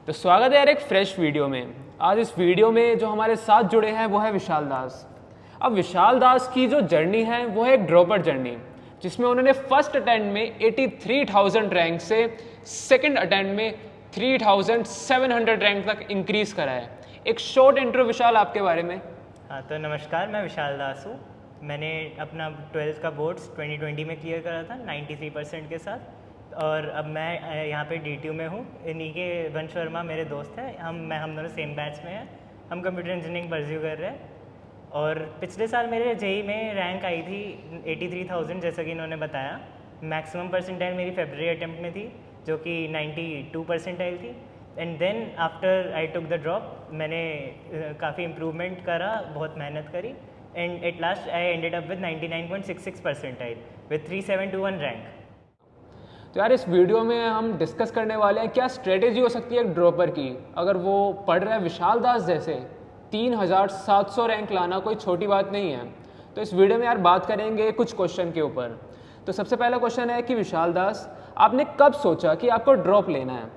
तो स्वागत है यार एक फ्रेश वीडियो में। आज इस वीडियो में जो हमारे साथ जुड़े हैं वो है विशाल दास। अब विशाल दास की जो जर्नी है वो है एक ड्रॉपर जर्नी, जिसमें उन्होंने फर्स्ट अटेम्प्ट में 83,000 रैंक से सेकंड अटेम्प्ट में 3,700 रैंक तक इंक्रीज करा है। एक शॉर्ट इंट्रो विशाल आपके बारे में। हाँ, तो नमस्कार, मैं विशाल दास हूँ। मैंने अपना 12th का बोर्ड्स 2020 में क्लियर करा था 93% के साथ, और अब मैं यहाँ पे DTU में हूँ। इन्हीं के वंश वर्मा मेरे दोस्त हैं। हम दोनों सेम बैच में हैं। हम कंप्यूटर इंजीनियरिंग परस्यू कर रहे हैं। और पिछले साल मेरे JEE में रैंक आई थी 83,000, जैसा कि इन्होंने बताया। मैक्सिमम परसेंटाइल मेरी फेब्रुअरी अटेम्प्ट में थी, जो कि 92 परसेंटाइल थी। And then after I took the drop, मैंने काफ़ी इम्प्रूवमेंट करा, बहुत मेहनत करी, and at last I ended up with 99.66 percentile with 3721 rank. तो यार इस वीडियो में हम डिस्कस करने वाले हैं क्या स्ट्रेटेजी हो सकती है एक ड्रॉपर की। अगर वो पढ़ रहा है विशाल दास जैसे 3,700 रैंक लाना कोई छोटी बात नहीं है। तो इस वीडियो में यार बात करेंगे कुछ क्वेश्चन के ऊपर। तो सबसे पहला क्वेश्चन है कि विशाल दास, आपने कब सोचा कि आपको ड्रॉप लेना है?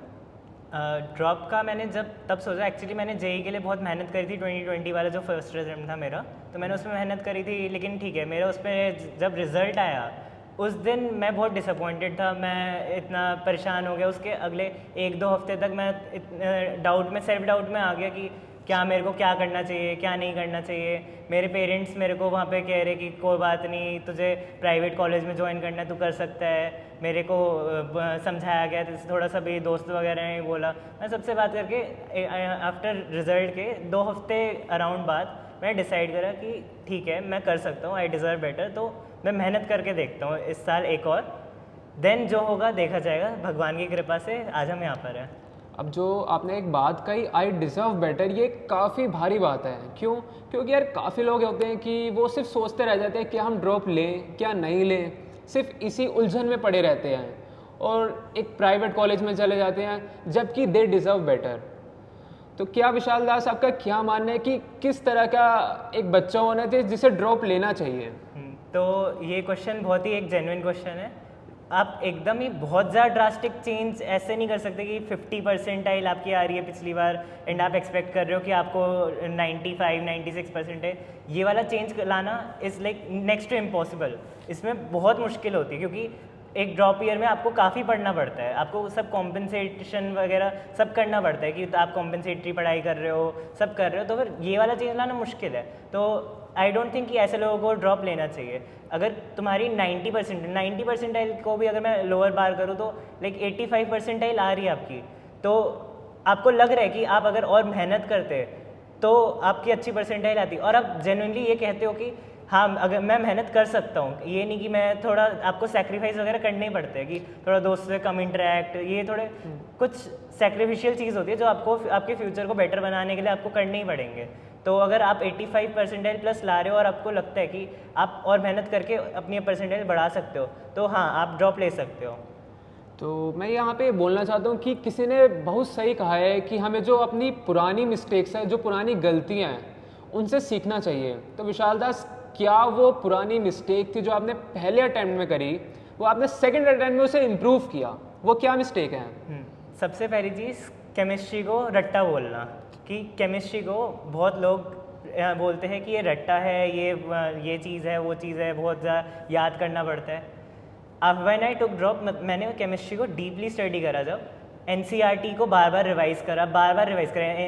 ड्रॉप का मैंने तब सोचा, एक्चुअली मैंने JEE के लिए बहुत मेहनत करी थी। 2020 वाला जो फर्स्ट अटेम्प्ट था मेरा, तो मैंने उसमें मेहनत करी थी। लेकिन ठीक है, मेरा उसमें जब रिज़ल्ट आया उस दिन मैं बहुत डिसअपॉइंटेड था। मैं इतना परेशान हो गया। उसके अगले 1-2 हफ्ते तक मैं सेल्फ डाउट में आ गया कि क्या मेरे को क्या करना चाहिए, क्या नहीं करना चाहिए। मेरे पेरेंट्स मेरे को वहाँ पे कह रहे कि कोई बात नहीं, तुझे प्राइवेट कॉलेज में ज्वाइन करना है, तू कर सकता है। मेरे को समझाया गया, तो थोड़ा सा भी दोस्त वगैरह ने बोला। मैं सबसे बात करके आफ्टर रिज़ल्ट के 2 हफ्ते अराउंड बाद मैंने डिसाइड करा कि ठीक है, मैं कर सकता हूँ, आई डिज़र्व बेटर। तो मैं मेहनत करके देखता हूँ इस साल एक और, देन जो होगा देखा जाएगा। भगवान की कृपा से आज हम यहाँ पर हैं। अब जो आपने एक बात कही आई डिज़र्व बेटर, ये काफ़ी भारी बात है। क्यों? क्योंकि यार काफ़ी लोग होते हैं कि वो सिर्फ सोचते रह जाते हैं कि हम ड्रॉप लें क्या नहीं लें, सिर्फ इसी उलझन में पड़े रहते हैं और एक प्राइवेट कॉलेज में चले जाते हैं जबकि दे डिज़र्व बेटर। तो क्या विशाल दास आपका क्या मानना है कि किस तरह का एक बच्चा होना चाहिए जिसे ड्रॉप लेना चाहिए? तो ये क्वेश्चन बहुत ही एक जेन्युइन क्वेश्चन है। आप एकदम ही बहुत ज़्यादा ड्रास्टिक चेंज ऐसे नहीं कर सकते कि 50 परसेंटाइल आपकी आ रही है पिछली बार एंड आप एक्सपेक्ट कर रहे हो कि आपको 95-96 परसेंटाइल, ये वाला चेंज लाना is like next to impossible. इसमें बहुत मुश्किल होती है, क्योंकि एक ड्रॉप ईयर में आपको काफ़ी पढ़ना पड़ता है। आपको सब कॉम्पनसेशन वगैरह सब करना पड़ता है कि आप कॉम्पनसेटरी पढ़ाई कर रहे हो, सब कर रहे हो। तो फिर ये वाला चेंज लाना मुश्किल है। तो आई डोंट थिंक कि ऐसे लोगों को ड्रॉप लेना चाहिए। अगर तुम्हारी 90 परसेंटाइल को भी अगर मैं लोअर बार करूँ तो लाइक 85 परसेंटाइल आ रही है आपकी, तो आपको लग रहा है कि आप अगर और मेहनत करते तो आपकी अच्छी परसेंटाइल आती, और आप जेन्युइनली ये कहते हो कि हाँ, अगर मैं मेहनत कर सकता हूँ। ये नहीं कि मैं थोड़ा, आपको सेक्रीफाइस वगैरह करने ही पड़ते हैं कि थोड़ा दोस्त से कम इंटरेक्ट, ये थोड़े कुछ सेक्रीफिशियल चीज़ होती है जो आपको आपके फ्यूचर को बेटर बनाने के लिए आपको करने ही पड़ेंगे। तो अगर आप 85 परसेंटाइल प्लस ला रहे हो और आपको लगता है कि आप और मेहनत करके अपनी परसेंटाइल बढ़ा सकते हो, तो हाँ, आप ड्रॉप ले सकते हो। तो मैं यहाँ पे बोलना चाहता हूँ कि किसी ने बहुत सही कहा है कि हमें जो अपनी पुरानी मिस्टेक्स हैं, जो पुरानी गलतियाँ हैं, उनसे सीखना चाहिए। तो विशाल दास, क्या वो पुरानी मिस्टेक थी जो आपने पहले अटेम्प्ट में करी, वो आपने सेकंड अटेम्प्ट में उसे इम्प्रूव किया, वो क्या मिस्टेक है? सबसे पहली चीज़, केमिस्ट्री को रट्टा बोलना। कि केमिस्ट्री को बहुत लोग बोलते हैं कि ये रट्टा है, ये चीज़ है, वो चीज़ है, बहुत ज़्यादा याद करना पड़ता है। अब व्हेन आई टुक ड्रॉप, मैंने केमिस्ट्री को डीपली स्टडी करा। जब NCERT को बार बार रिवाइज़ करा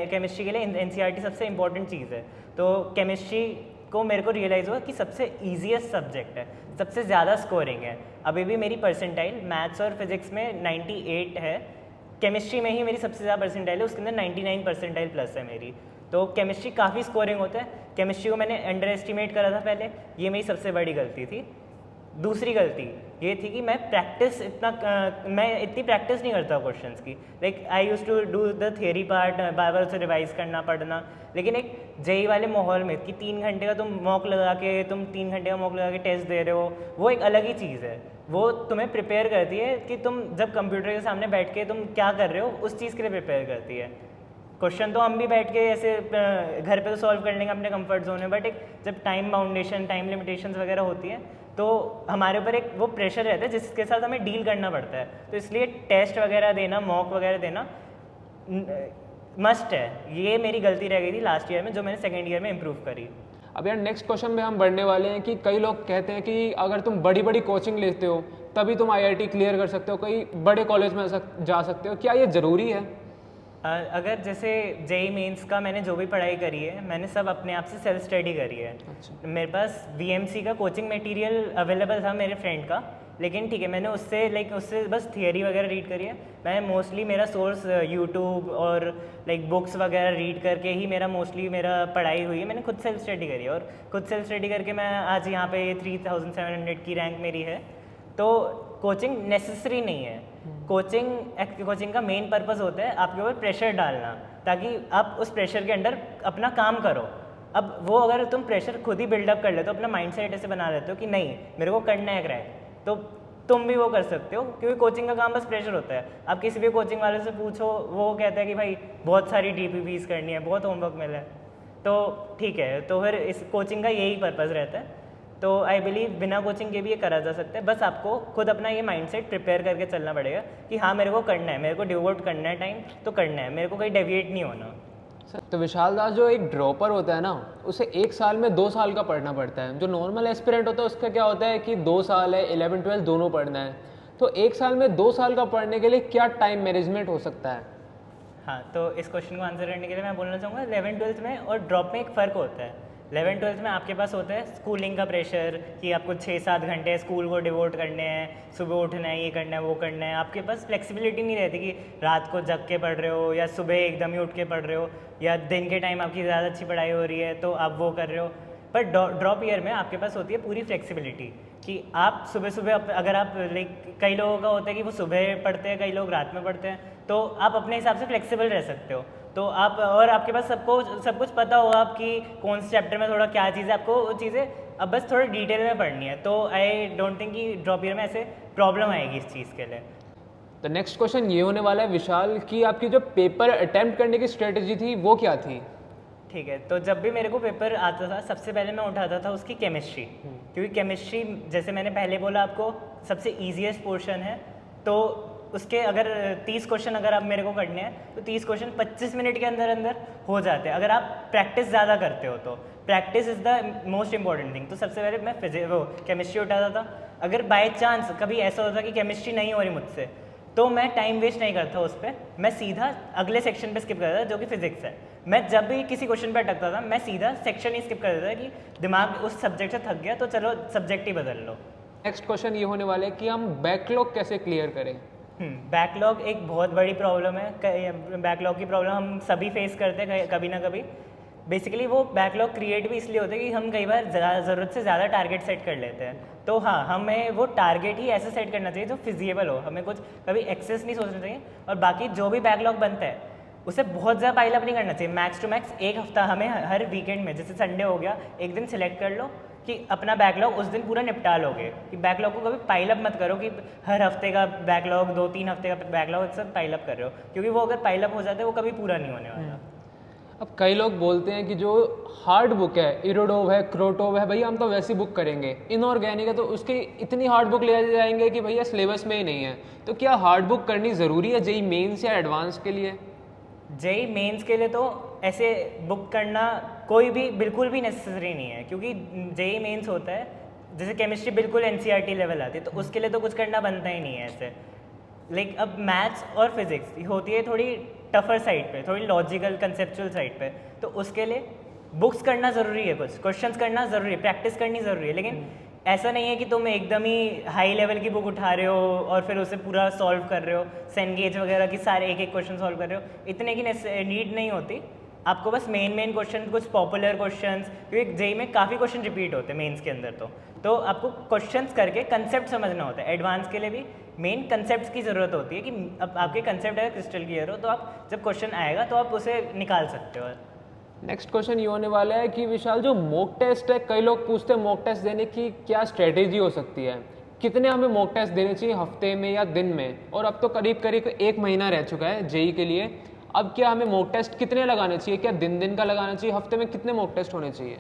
केमिस्ट्री के लिए NCERT सबसे इंपॉर्टेंट चीज़ है। तो केमिस्ट्री को मेरे को रियलाइज़ हुआ कि सबसे ईजीएस्ट सब्जेक्ट है, सबसे ज़्यादा स्कोरिंग है। अभी भी मेरी परसेंटाइल मैथ्स और फिजिक्स में 98 है, केमिस्ट्री में ही मेरी सबसे ज़्यादा परसेंटाइल है, उसके अंदर 99 परसेंटाइल प्लस है मेरी। तो केमिस्ट्री काफ़ी स्कोरिंग होता है। केमिस्ट्री को मैंने अंडर एस्टिमेट करा था पहले, ये मेरी सबसे बड़ी गलती थी। दूसरी गलती ये थी कि मैं इतनी प्रैक्टिस नहीं करता क्वेश्चंस की। Like I use to do the theory part, बार बार उसे रिवाइज करना, पढ़ना। लेकिन एक JEE वाले माहौल में कि 3 घंटे का तुम 3 घंटे का मॉक लगा के टेस्ट दे रहे हो, वो एक अलग ही चीज़ है। वो तुम्हें प्रिपेयर करती है कि तुम जब कंप्यूटर के सामने बैठ के तुम क्या कर रहे हो, उस चीज़ के लिए प्रिपेयर करती है। क्वेश्चन तो हम भी बैठ के ऐसे घर पे तो सॉल्व कर लेंगे अपने कंफर्ट जोन में, बट एक जब टाइम बाउंडेशन, टाइम लिमिटेशंस वगैरह होती है, तो हमारे ऊपर एक वो प्रेशर रहता है जिसके साथ हमें डील करना पड़ता है। तो इसलिए टेस्ट वगैरह देना, मॉक वगैरह देना मस्ट है। ये मेरी गलती रह गई थी लास्ट ईयर में, जो मैंने सेकेंड ईयर में इम्प्रूव करी। अब यार नेक्स्ट क्वेश्चन में हम बढ़ने वाले हैं कि कई लोग कहते हैं कि अगर तुम बड़ी बड़ी कोचिंग लेते हो तभी तुम आईआईटी क्लियर कर सकते हो, कई बड़े कॉलेज में जा सकते हो, क्या ये ज़रूरी है? अगर जैसे जेई मेंस का मैंने जो भी पढ़ाई करी है, मैंने सब अपने आप से सेल्फ स्टडी करी है। अच्छा। मेरे पास वीएमसी का कोचिंग मटेरियल अवेलेबल था मेरे फ्रेंड का, लेकिन ठीक है मैंने उससे बस थियरी वगैरह रीड करी है। मैं मोस्टली मेरा सोर्स यूट्यूब और बुक्स वगैरह रीड करके ही मेरा पढ़ाई हुई है। मैंने खुद सेल्फ स्टडी करी है और खुद सेल्फ स्टडी करके मैं आज यहाँ पे 3700 की रैंक मेरी है। तो कोचिंग नेसेसरी नहीं है। कोचिंग का मेन पर्पस होता है आपके ऊपर प्रेशर डालना, ताकि आप उस प्रेशर के अंडर अपना काम करो। अब वो अगर तुम प्रेशर खुद ही बिल्डअप कर लेते हो, अपना माइंडसेट ऐसे बना लेते हो कि नहीं मेरे को करना है क्रैक, तो तुम भी वो कर सकते हो, क्योंकि कोचिंग का काम बस प्रेशर होता है। आप किसी भी कोचिंग वाले से पूछो, वो कहता है कि भाई बहुत सारी डीपीपीज करनी है, बहुत होमवर्क मिला है, तो ठीक है। तो फिर इस कोचिंग का यही पर्पस रहता है। तो आई बिलीव बिना कोचिंग के भी ये करा जा सकता है। बस आपको खुद अपना ये माइंडसेट प्रिपेयर करके चलना पड़ेगा कि हाँ मेरे को करना है, मेरे को डिवोट करना है टाइम, तो करना है, मेरे को कहीं डेविएट नहीं होना। तो विशाल दास, जो एक ड्रॉपर होता है ना, उसे एक साल में 2 साल का पढ़ना पड़ता है। जो नॉर्मल एस्पिरेंट होता है उसका क्या होता है कि 2 साल है, 11-12 दोनों पढ़ना है। तो एक साल में 2 साल का पढ़ने के लिए क्या टाइम मैनेजमेंट हो सकता है? हाँ, तो इस क्वेश्चन को आंसर करने के लिए मैं बोलना चाहूँगा 11-12 में और ड्रॉप में एक फ़र्क होता है। 11-12 में आपके पास होता है स्कूलिंग का प्रेशर कि आपको 6-7 घंटे स्कूल को डिवोट करने हैं, सुबह उठना है, ये करना है, वो करना है। आपके पास फ्लेक्सिबिलिटी नहीं रहती कि रात को जग के पढ़ रहे हो या सुबह एकदम ही उठ के पढ़ रहे हो, या दिन के टाइम आपकी ज़्यादा अच्छी पढ़ाई हो रही है तो आप वो कर रहे हो। पर ड्रॉप ईयर में आपके पास होती है पूरी फ्लेक्सिबिलिटी कि आप सुबह सुबह अगर आप कई लोगों का होता है कि वो सुबह पढ़ते हैं, कई लोग रात में पढ़ते हैं, तो आप अपने हिसाब से फ्लेक्सिबल रह सकते हो। तो आप और आपके पास सब कुछ पता होगा आपकी कौन से चैप्टर में थोड़ा क्या चीज़ है, आपको वो चीज़ें अब बस थोड़ा डिटेल में पढ़नी है। तो आई डोंट थिंक कि ड्रॉप ईयर में ऐसे प्रॉब्लम आएगी इस चीज़ के लिए। तो नेक्स्ट क्वेश्चन ये होने वाला है विशाल कि आपकी जो पेपर अटेम्प्ट करने की स्ट्रेटेजी थी वो क्या थी? ठीक है, तो जब भी मेरे को पेपर आता था सबसे पहले मैं उठाता था उसकी केमिस्ट्री, क्योंकि केमिस्ट्री जैसे मैंने पहले बोला आपको सबसे ईजीएस्ट पोर्शन है। तो उसके अगर 30 क्वेश्चन अगर आप मेरे को करने हैं तो 30 क्वेश्चन 25 मिनट के अंदर अंदर हो जाते हैं, अगर आप प्रैक्टिस ज़्यादा करते हो तो। Practice is the most important thing. तो सबसे पहले मैं केमिस्ट्री उठाता था। अगर बाय चांस कभी ऐसा होता कि केमिस्ट्री नहीं हो रही मुझसे, तो मैं टाइम वेस्ट नहीं करता उस पर, मैं सीधा अगले सेक्शन पे स्किप करता था जो कि फिजिक्स है। मैं जब भी किसी क्वेश्चन पे अटकता था मैं सीधा सेक्शन ही स्किप कर देता था कि दिमाग उस सब्जेक्ट से थक गया तो चलो सब्जेक्ट ही बदल लो। नेक्स्ट क्वेश्चन ये होने वाला है कि हम बैकलॉग कैसे क्लियर करें? बैकलॉग एक बहुत बड़ी प्रॉब्लम है। बैकलॉग की प्रॉब्लम हम सभी फेस करते हैं कभी ना कभी। बेसिकली वो बैकलॉग क्रिएट भी इसलिए होता है कि हम कई बार ज़रूरत से ज़्यादा टारगेट सेट कर लेते हैं। तो हाँ, हमें वो टारगेट ही ऐसे सेट करना चाहिए जो फिजिएबल हो, हमें कुछ कभी एक्सेस नहीं सोचना चाहिए। और बाकी जो भी बैकलॉग बनता है उसे बहुत ज़्यादा पाइलअप नहीं करना चाहिए। मैक्स टू मैक्स एक हफ्ता हमें हर वीकेंड में, जैसे संडे हो गया, एक दिन सिलेक्ट कर लो कि अपना बैकलॉग उस दिन पूरा निपटा लोगे। कि बैकलॉग को कभी पाइलअप मत करो कि हर हफ्ते का बैकलॉग, 2-3 हफ्ते का बैकलॉग एक साथ पाइलअप कर रहे हो, क्योंकि वो अगर पाइलअप हो जाता है वो कभी पूरा नहीं होने वाला। अब कई लोग बोलते हैं कि जो हार्ड बुक है, इरोडोव है, क्रोटोव है, भैया हम तो वैसी बुक करेंगे। इनऑर्गेनिक है तो उसकी इतनी हार्ड बुक ले जाएंगे कि भैया सिलेबस में ही नहीं है। तो क्या हार्ड बुक करनी ज़रूरी है जेई मेंस या एडवांस के लिए? जेई मेंस के लिए तो ऐसे बुक करना कोई भी बिल्कुल भी नेसेसरी नहीं है, क्योंकि जेई मेंस होता है, जैसे केमिस्ट्री बिल्कुल एनसीईआरटी लेवल आती है, तो उसके लिए तो कुछ करना बनता ही नहीं है ऐसे। अब मैथ्स और फिजिक्स होती है थोड़ी टफर साइड पे, थोड़ी लॉजिकल कंसेप्चुअल साइड पे, तो उसके लिए बुक्स करना ज़रूरी है, कुछ क्वेश्चंस करना ज़रूरी है, प्रैक्टिस करनी ज़रूरी है। लेकिन ऐसा नहीं है कि तुम एकदम ही हाई लेवल की बुक उठा रहे हो और फिर उसे पूरा सॉल्व कर रहे हो, सेनगेज वगैरह की सारे एक एक क्वेश्चन सॉल्व कर रहे हो, इतने की नीड नहीं होती। आपको बस मेन क्वेश्चन, कुछ पॉपुलर क्वेश्चंस, क्योंकि जेई में काफ़ी क्वेश्चन रिपीट होते हैं मेंस के अंदर, तो आपको क्वेश्चंस करके कंसेप्ट समझना होता है। एडवांस के लिए भी मेन कंसेप्ट्स की ज़रूरत होती है कि अब आपके कंसेप्ट अगर क्रिस्टल क्लियर हो तो आप जब क्वेश्चन आएगा तो आप उसे निकाल सकते हो। नेक्स्ट क्वेश्चन ये होने वाला है कि विशाल, जो मॉक टेस्ट है, कई लोग पूछते हैं मॉक टेस्ट देने की क्या स्ट्रेटेजी हो सकती है? कितने हमें मॉक टेस्ट देने चाहिए, हफ्ते में या दिन में? और अब तो करीब करीब 1 महीना रह चुका है जेई के लिए। अब क्या हमें मॉक टेस्ट कितने लगाने चाहिए? क्या दिन का लगाना चाहिए? हफ्ते में कितने मॉक टेस्ट होने चाहिए?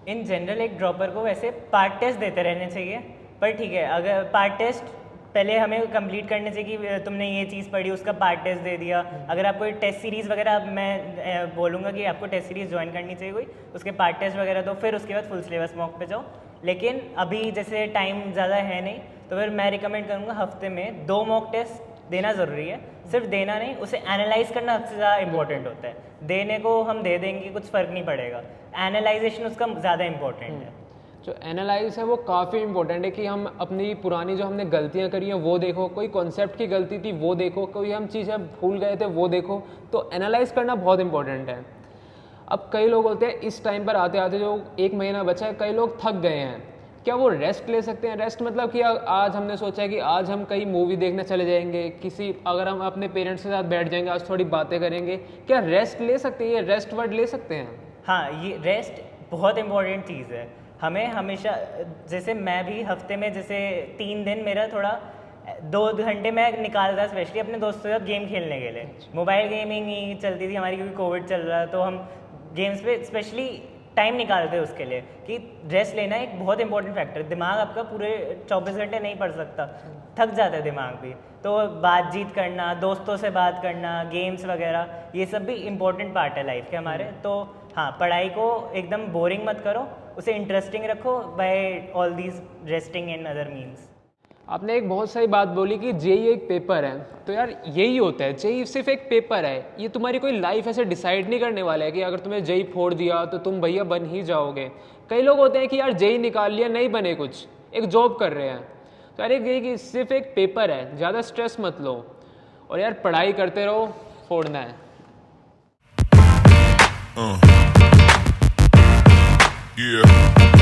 इन जनरल एक ड्रॉपर को वैसे पार्ट टेस्ट देते रहने चाहिए, पर ठीक है, अगर पार्ट टेस्ट पहले हमें कंप्लीट करने से कि तुमने ये चीज़ पढ़ी, उसका पार्ट टेस्ट दे दिया। अगर आपको टेस्ट सीरीज़ वगैरह, मैं बोलूँगा कि आपको टेस्ट सीरीज़ ज्वाइन करनी चाहिए कोई, उसके पार्ट टेस्ट वगैरह दो, फिर उसके बाद फुल सिलेबस मॉक पे जाओ। लेकिन अभी जैसे टाइम ज़्यादा है नहीं, तो फिर मैं रिकमेंड करूँगा हफ्ते में 2 मॉक टेस्ट देना ज़रूरी है। सिर्फ देना नहीं, उसे एनालाइज करना सबसे ज़्यादा इंपॉर्टेंट होता है। देने को हम दे देंगे, कुछ फ़र्क नहीं पड़ेगा, एनालाइजेशन उसका ज़्यादा इंपॉर्टेंट है। जो एनालाइज है वो काफ़ी इंपॉर्टेंट है कि हम अपनी पुरानी जो हमने गलतियां करी हैं वो देखो, कोई कॉन्सेप्ट की गलती थी वो देखो, कोई हम चीज़ें भूल गए थे वो देखो। तो एनालाइज करना बहुत इंपॉर्टेंट है। अब कई लोग होते हैं इस टाइम पर आते आते, जो 1 महीना बचा है, कई लोग थक गए हैं, क्या वो रेस्ट ले सकते हैं? रेस्ट मतलब कि आज हमने सोचा है कि आज हम कहीं मूवी देखने चले जाएंगे, किसी अगर हम अपने पेरेंट्स के साथ बैठ जाएंगे, आज थोड़ी बातें करेंगे, क्या रेस्ट ले सकते हैं? ये रेस्ट वर्ड ले सकते हैं? हाँ, ये रेस्ट बहुत इंपॉर्टेंट चीज़ है। हमें हमेशा, जैसे मैं भी हफ्ते में जैसे 3 दिन मेरा थोड़ा 2 घंटे मैं निकालता, स्पेशली अपने दोस्तों के साथ गेम खेलने के लिए। मोबाइल गेमिंग ही चलती थी हमारी, क्योंकि कोविड चल रहा है, तो हम गेम्स पे स्पेशली टाइम निकालते हैं उसके लिए। कि रेस्ट लेना एक बहुत इंपॉर्टेंट फैक्टर है। दिमाग आपका पूरे 24 घंटे नहीं पढ़ सकता, थक जाता है दिमाग भी। तो बातचीत करना, दोस्तों से बात करना, गेम्स वगैरह, ये सब भी इम्पोर्टेंट पार्ट है लाइफ के हमारे। तो हाँ, पढ़ाई को एकदम बोरिंग मत करो, उसे इंटरेस्टिंग रखो by all these resting and other means. आपने एक बहुत सही बात बोली कि जेई एक पेपर है। तो यार यही होता है, जेई सिर्फ एक पेपर है। ये तुम्हारी कोई लाइफ ऐसे डिसाइड नहीं करने वाला है कि अगर तुम्हें जेई फोड़ दिया तो तुम भैया बन ही जाओगे। कई लोग होते हैं कि यार जेई निकाल लिया, नहीं बने कुछ, एक जॉब कर रहे हैं। तो यार ये कि सिर्फ एक पेपर है, ज़्यादा स्ट्रेस मत लो और यार पढ़ाई करते रहो, फोड़ना है। Yeah.